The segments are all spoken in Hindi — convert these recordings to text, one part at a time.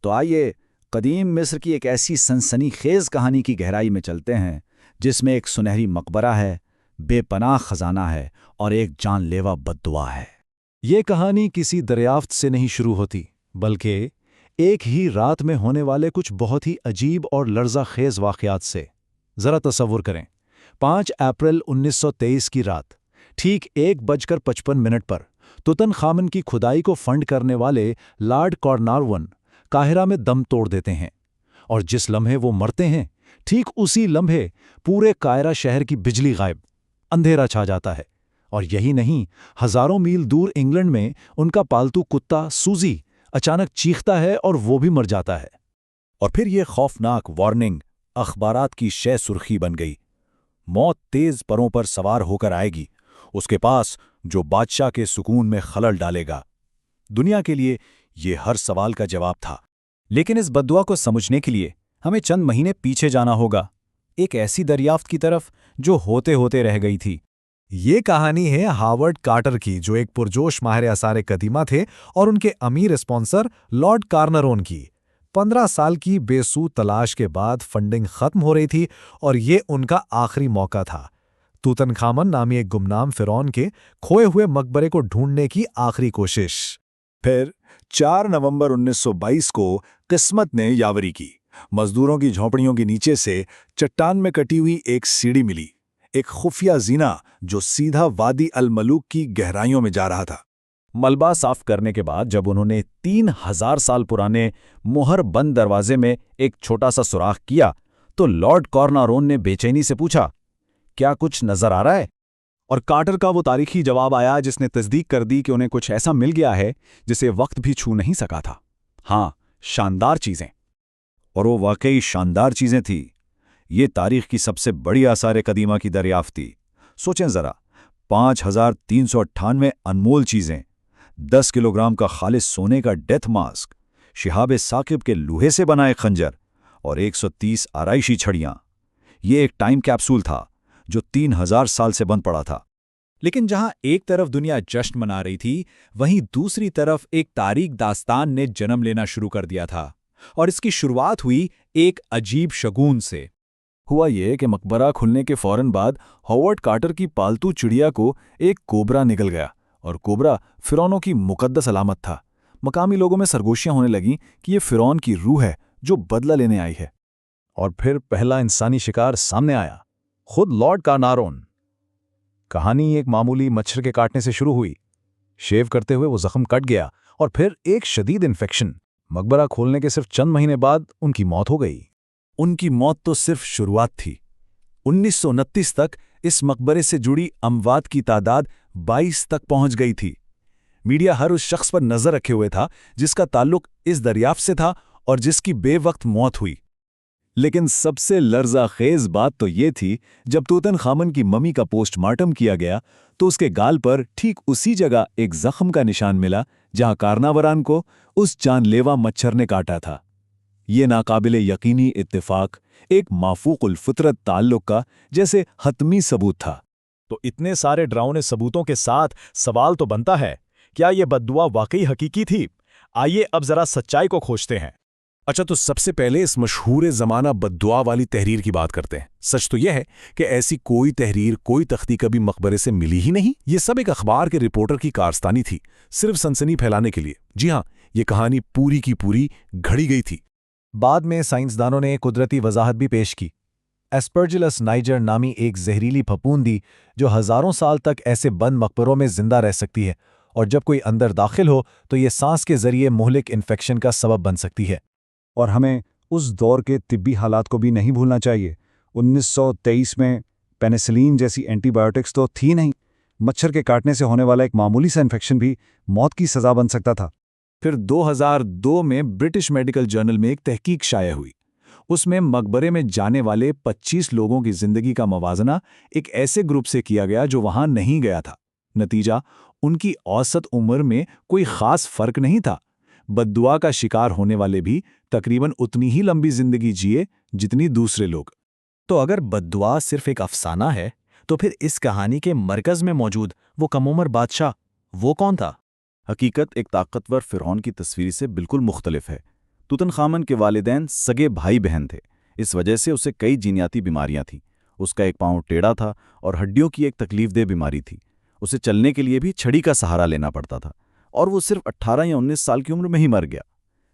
तो आइए कदीम मिस्र की एक ऐसी सनसनीखेज कहानी की गहराई में चलते हैं जिसमें एक सुनहरी मकबरा है, बेपनाह खजाना है और एक जानलेवा बद्दुआ है। ये कहानी किसी दरियाफ्त से नहीं शुरू होती, बल्कि एक ही रात में होने वाले कुछ बहुत ही अजीब और लर्ज़ाखेज़ वाक़यात से। ज़रा तसव्वुर करें, 5 अप्रैल 1923 की रात, ठीक 1:55 पर तुतनखामन की खुदाई को फंड करने वाले लॉर्ड कार्नारवन काहिरा में दम तोड़ देते हैं, और जिस लम्हे वो मरते हैं, ठीक उसी लम्हे पूरे कायरा शहर की बिजली गायब, अंधेरा छा जाता है। और यही नहीं, हजारों मील दूर इंग्लैंड में उनका पालतू कुत्ता सूजी अचानक चीखता है और वो भी मर जाता है। और फिर ये खौफनाक वार्निंग अखबारात की शय सुर्खी बन गई। मौत तेज परों पर सवार होकर आएगी, उसके पास जो बादशाह के सुकून में खलल डालेगा। दुनिया के लिए ये हर सवाल का जवाब था। लेकिन इस बद्दुआ को समझने के लिए हमें चंद महीने पीछे जाना होगा, एक ऐसी दरियाफ्त की तरफ जो होते होते रह गई थी। ये कहानी है हावर्ड कार्टर की, जो एक पुरजोश माहिर आसार कदीमा थे, और उनके अमीर स्पॉन्सर लॉर्ड कार्नरवन की। 15 साल की बेसूद तलाश के बाद फंडिंग खत्म हो रही थी और ये उनका आखिरी मौका था। तूतनखामन नामी एक गुमनाम फिरौन के खोए हुए मकबरे को ढूंढने की आखिरी कोशिश। फिर 4 नवंबर 1922 को किस्मत ने यावरी की। मजदूरों की झोंपड़ियों के नीचे से चट्टान में कटी हुई एक सीढ़ी मिली, एक खुफिया जीना जो सीधा वादी अल मलूक की गहराइयों में जा रहा था। मलबा साफ करने के बाद जब उन्होंने 3000 साल पुराने मुहर बंद दरवाजे में एक छोटा सा सुराख किया, तो लॉर्ड कार्नारवन ने बेचैनी से पूछा, क्या कुछ नजर आ रहा है? और कार्टर का वो तारीखी जवाब आया जिसने तस्दीक कर दी कि उन्हें कुछ ऐसा मिल गया है जिसे वक्त भी छू नहीं सका था। हाँ, शानदार चीजें। और वो वाकई शानदार चीजें थी। ये तारीख की सबसे बड़ी आसार कदीमा की दरियाफ्त थी। सोचें जरा, 5398 अनमोल चीजें, 10 किलोग्राम का खालिस सोने का डेथ मास्क, शिहाब साकिब के लोहे से बनाए खंजर और 130 आराइशी छड़ियां। ये एक टाइम कैप्सूल था जो 3000 साल से बंद पड़ा था। लेकिन जहां एक तरफ दुनिया जश्न मना रही थी, वहीं दूसरी तरफ एक तारीख दास्तान ने जन्म लेना शुरू कर दिया था। और इसकी शुरुआत हुई एक अजीब शगुन से। हुआ ये कि मकबरा खुलने के फौरन बाद हॉवर्ड कार्टर की पालतू चिड़िया को एक कोबरा निगल गया, और कोबरा फिरौनों की मुकद्दस अलामत था। मकामी लोगों में सरगोशियां होने लगीं कि ये फिरौन की रूह है जो बदला लेने आई है। और फिर पहला इंसानी शिकार सामने आया, खुद लॉर्ड कार्नारवन। कहानी एक मामूली मच्छर के काटने से शुरू हुई। शेव करते हुए वो जख्म कट गया, और फिर एक शदीद इन्फेक्शन। मकबरा खोलने के सिर्फ चंद महीने बाद उनकी मौत हो गई। उनकी मौत तो सिर्फ शुरुआत थी। 1929 तक इस मकबरे से जुड़ी अमवात की तादाद 22 तक पहुंच गई थी। मीडिया हर उस शख्स पर नजर रखे हुए था जिसका ताल्लुक इस दरियाफ्त से था और जिसकी बेवक्त मौत हुई। लेकिन सबसे लर्ज़ाखेज़ बात तो ये थी, जब तूतनखामन की मम्मी का पोस्टमार्टम किया गया तो उसके गाल पर ठीक उसी जगह एक जख्म का निशान मिला जहां कार्नावरान को उस जानलेवा मच्छर ने काटा था। ये नाकाबिले यकीनी इत्तेफाक एक माफूकुल फितरत ताल्लुक का जैसे हतमी सबूत था। तो इतने सारे डरावने सबूतों के साथ सवाल तो बनता है, क्या ये बद्दुआ वाकई हकीकी थी? आइए अब जरा सच्चाई को खोजते हैं। अच्छा, तो सबसे पहले इस मशहूर ज़माना बद्दुआ वाली तहरीर की बात करते हैं। सच तो यह है कि ऐसी कोई तहरीर, कोई तख्ती कभी मकबरे से मिली ही नहीं। ये सब एक अखबार के रिपोर्टर की कारस्तानी थी, सिर्फ सनसनी फैलाने के लिए। जी हाँ, ये कहानी पूरी की पूरी घड़ी गई थी। बाद में साइंसदानों ने कुदरती वजाहत भी पेश की। एस्परजिलस नाइजर नामी एक जहरीली फफूंदी जो हजारों साल तक ऐसे बंद मकबरों में जिंदा रह सकती है, और जब कोई अंदर दाखिल हो तो ये सांस के जरिए मुहलिक इन्फेक्शन का सबब बन सकती है। और हमें उस दौर के तिब्बी हालात को भी नहीं भूलना चाहिए। 1923 में पेनिसिलिन जैसी एंटीबायोटिक्स तो थी नहीं। मच्छर के काटने से होने वाला एक मामूली सा इन्फेक्शन भी मौत की सज़ा बन सकता था। फिर 2002 में ब्रिटिश मेडिकल जर्नल में एक तहकीक शाया हुई। उसमें मकबरे में जाने वाले 25 लोगों की जिंदगी का मवाजना एक ऐसे ग्रुप से किया गया जो वहां नहीं गया था। नतीजा, उनकी औसत उम्र में कोई खास फर्क नहीं था। बद्दुआ का शिकार होने वाले भी तकरीबन उतनी ही लंबी जिंदगी जिए जितनी दूसरे लोग। तो अगर बद्दुआ सिर्फ एक अफसाना है, तो फिर इस कहानी के मरकज में मौजूद वो कम उम्र बादशाह, वो कौन था? हकीकत एक ताकतवर फिरौन की तस्वीर से बिल्कुल मुख्तलिफ है। तुतनखामन के वालिदैन सगे भाई बहन थे। इस वजह से उसे कई जीनियाती बीमारियां थीं। उसका एक पांव टेढ़ा था और हड्डियों की एक तकलीफदेह बीमारी थी। उसे चलने के लिए भी छड़ी का सहारा लेना पड़ता था और वो सिर्फ 18 या 19 साल की उम्र में ही मर गया।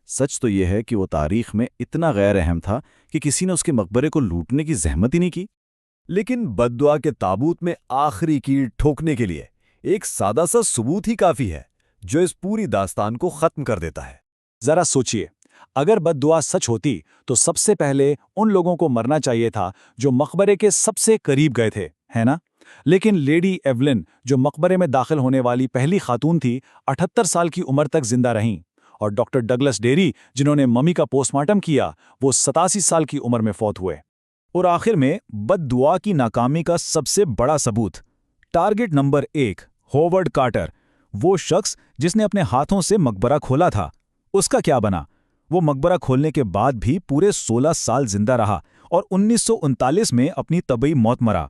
सच तो यह है कि वो तारीख में इतना गैर अहम था कि किसी ने उसके मकबरे को लूटने की जहमत ही नहीं की। लेकिन बद्दुआ के ताबूत में आखिरी कील ठोकने के लिए एक सादा सा सबूत ही काफी है, जो इस पूरी दास्तान को खत्म कर देता है। जरा सोचिए, अगर बद्दुआ सच होती तो सबसे पहले उन लोगों को मरना चाहिए था जो मकबरे के सबसे करीब गए थे, है ना? लेकिन लेडी एवलिन, जो मकबरे में दाखिल होने वाली पहली खातून थी, 78 साल की उम्र तक जिंदा रहीं। और डॉक्टर डगलस डेरी, जिन्होंने मम्मी का पोस्टमार्टम किया, वो 87 साल की उम्र में फौत हुए। और आखिर में बद्दुआ की नाकामी का सबसे बड़ा सबूत, टारगेट नंबर 1, होवर्ड कार्टर, वो शख्स जिसने अपने हाथों से मकबरा खोला था। उसका क्या बना? वो मकबरा खोलने के बाद भी पूरे 16 साल जिंदा रहा और 1939 में अपनी तबई मौत मरा।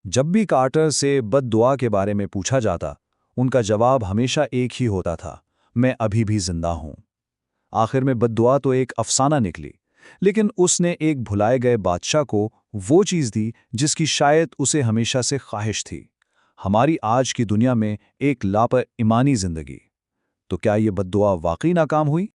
जब भी कार्टर से बद्दुआ के बारे में पूछा जाता, उनका जवाब हमेशा एक ही होता था, मैं अभी भी जिंदा हूं। आखिर में बद्दुआ तो एक अफसाना निकली, लेकिन उसने एक भुलाए गए बादशाह को वो चीज़ दी जिसकी शायद उसे हमेशा से ख्वाहिश थी, हमारी आज की दुनिया में एक लापरवाही ईमानी जिंदगी। तो क्या ये बद्दुआ वाकई नाकाम हुई?